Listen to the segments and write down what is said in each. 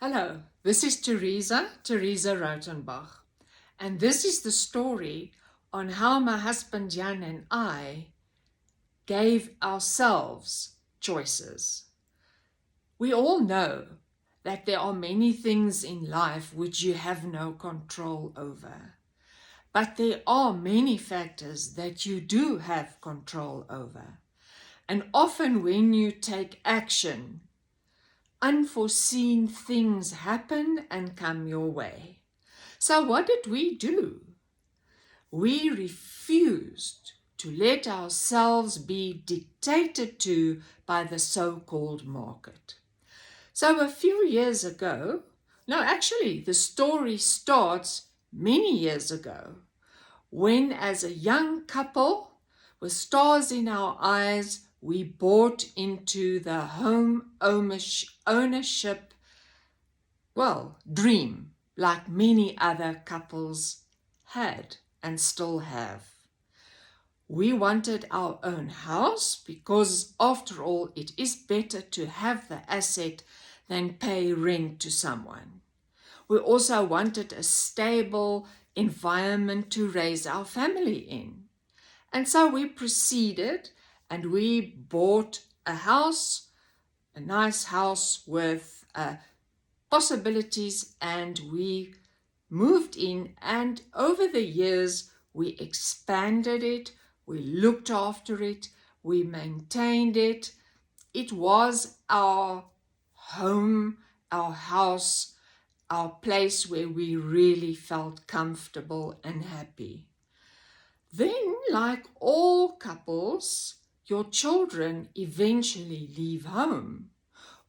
Hello, this is Teresa Rotenbach, and this is the story on how my husband Jan and I gave ourselves choices. We all know that there are many things in life which you have no control over, but there are many factors that you do have control over. And often when you take action, unforeseen things happen and come your way. So what did we do? We refused to let ourselves be dictated to by the so-called market. So a few years ago, no, actually the story starts many years ago, when as a young couple with stars in our eyes, we bought into the home ownership, dream, like many other couples had and still have. We wanted our own house because, after all, it is better to have the asset than pay rent to someone. We also wanted a stable environment to raise our family in. And so we proceeded and we bought a house, a nice house with possibilities, and we moved in, and over the years we expanded it, we looked after it, we maintained it. It was our home, our house, our place where we really felt comfortable and happy. Then, like all couples, your children eventually leave home,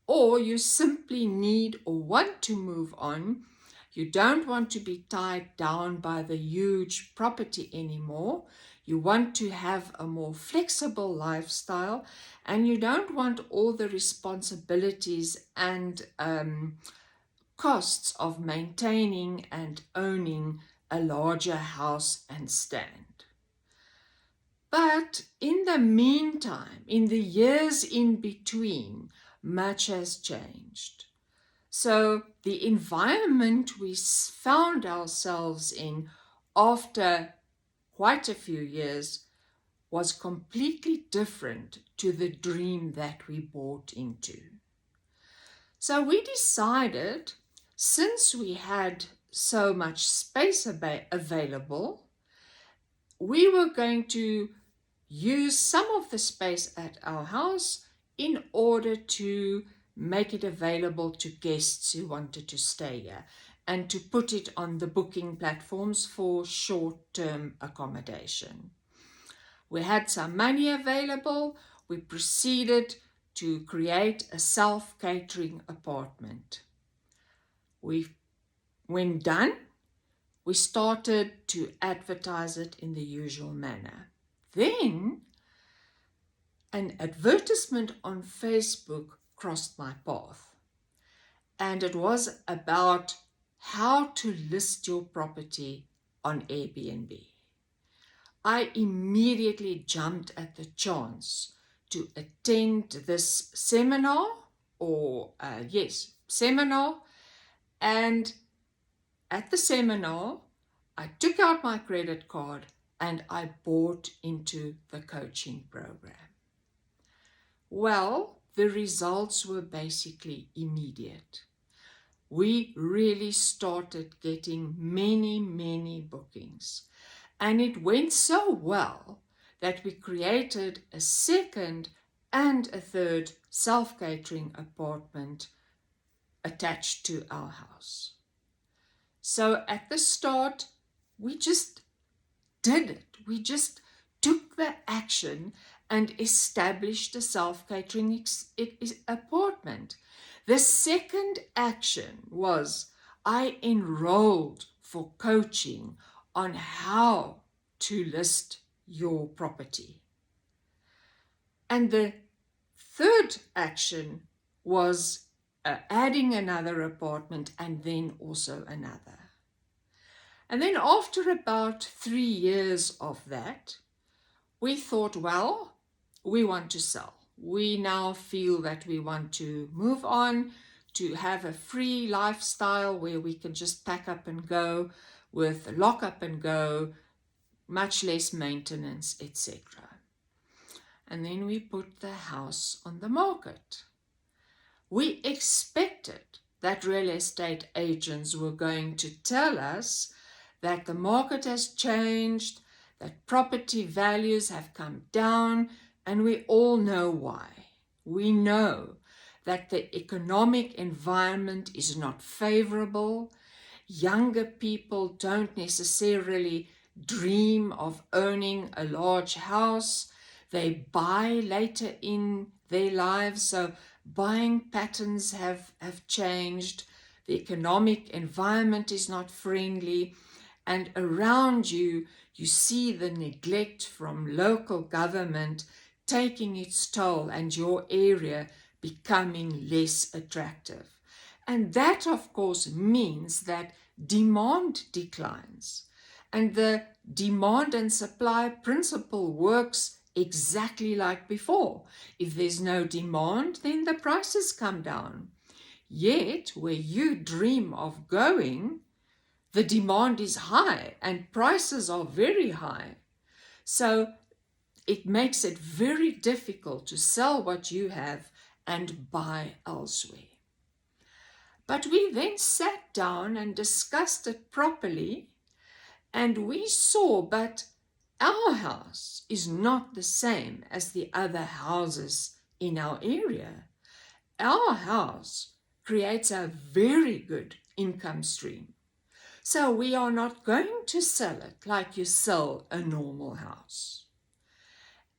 or you simply need or want to move on. You don't want to be tied down by the huge property anymore. You want to have a more flexible lifestyle, and you don't want all the responsibilities and costs of maintaining and owning a larger house and stand. But in the meantime, in the years in between, much has changed. So the environment we found ourselves in after quite a few years was completely different to the dream that we bought into. So we decided, since we had so much space available, we were going to use some of the space at our house in order to make it available to guests who wanted to stay here and to put it on the booking platforms for short-term accommodation. We had some money available. We proceeded to create a self-catering apartment. When done, we started to advertise it in the usual manner. Then an advertisement on Facebook crossed my path, and it was about how to list your property on Airbnb. I immediately jumped at the chance to attend this seminar, and at the seminar, I took out my credit card and I bought into the coaching program. Well, the results were basically immediate. We really started getting many bookings, and it went so well that we created a second and a third self-catering apartment attached to our house. So at the start, we just did it. We just took the action and established a self-catering apartment. The second action was I enrolled for coaching on how to list your property. And the third action was adding another apartment and then also another. And then after about 3 years of that, we thought, well, we want to sell. We now feel that we want to move on to have a free lifestyle where we can just pack up and go with lock up and go, much less maintenance, etc. And then we put the house on the market. We expected that real estate agents were going to tell us that the market has changed, that property values have come down, and we all know why. We know that the economic environment is not favorable. Younger people don't necessarily dream of owning a large house. They buy later in their lives, so buying patterns have changed. The economic environment is not friendly, and around you, you see the neglect from local government taking its toll and your area becoming less attractive. And that, of course, means that demand declines. And the demand and supply principle works exactly like before. If there's no demand, then the prices come down. Yet, where you dream of going, the demand is high and prices are very high. So it makes it very difficult to sell what you have and buy elsewhere. But we then sat down and discussed it properly, and we saw, but our house is not the same as the other houses in our area. Our house creates a very good income stream. So we are not going to sell it like you sell a normal house.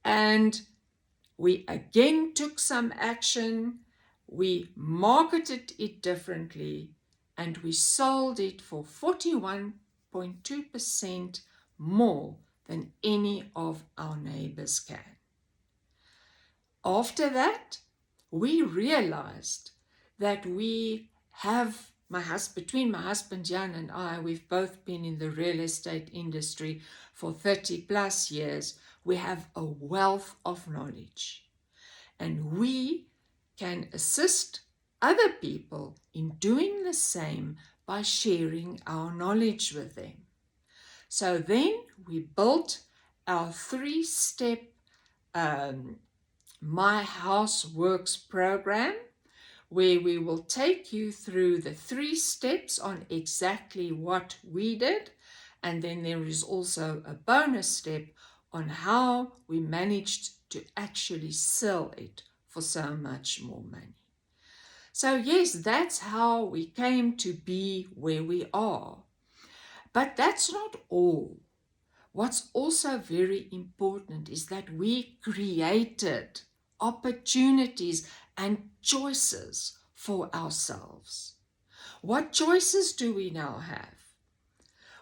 And we again took some action. We marketed it differently, and we sold it for 41.2% more than any of our neighbors can. After that, we realized that we have, between my husband Jan and I, we've both been in the real estate industry for 30 plus years. We have a wealth of knowledge, and we can assist other people in doing the same by sharing our knowledge with them. So then we built our 3-step My House Works program, where we will take you through the 3 steps on exactly what we did. And then there is also a bonus step on how we managed to actually sell it for so much more money. So yes, that's how we came to be where we are. But that's not all. What's also very important is that we created opportunities and choices for ourselves. What choices do we now have?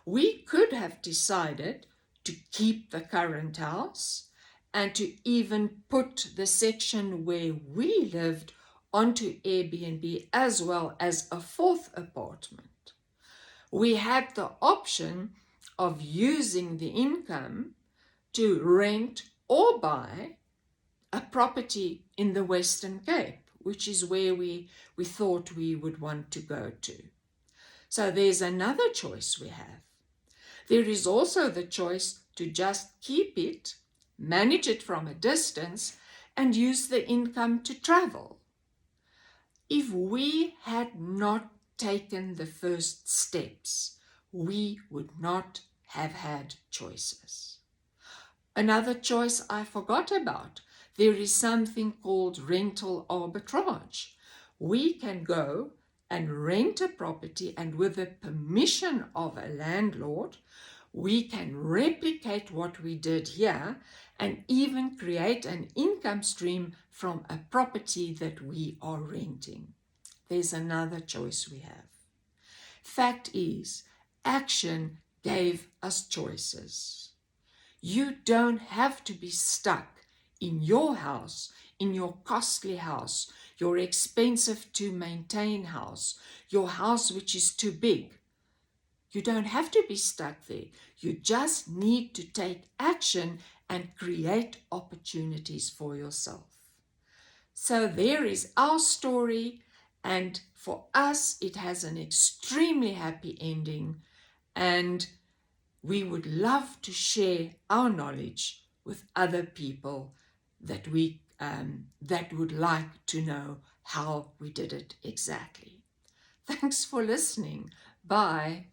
We could have decided to keep the current house and to even put the section where we lived onto Airbnb as well as a 4th apartment. We had the option of using the income to rent or buy a property in the Western Cape, which is where we thought we would want to go to. So there's another choice we have. There is also the choice to just keep it, manage it from a distance, and use the income to travel. If we had not taken the first steps, we would not have had choices. Another choice I forgot about, there is something called rental arbitrage. We can go and rent a property, and with the permission of a landlord, we can replicate what we did here and even create an income stream from a property that we are renting. There's another choice we have. Fact is, action gave us choices. You don't have to be stuck in your house, in your costly house, your expensive to maintain house, your house which is too big. You don't have to be stuck there. You just need to take action and create opportunities for yourself. So there is our story, And for us, it has an extremely happy ending, and we would love to share our knowledge with other people that that would like to know how we did it exactly. Thanks for listening. Bye.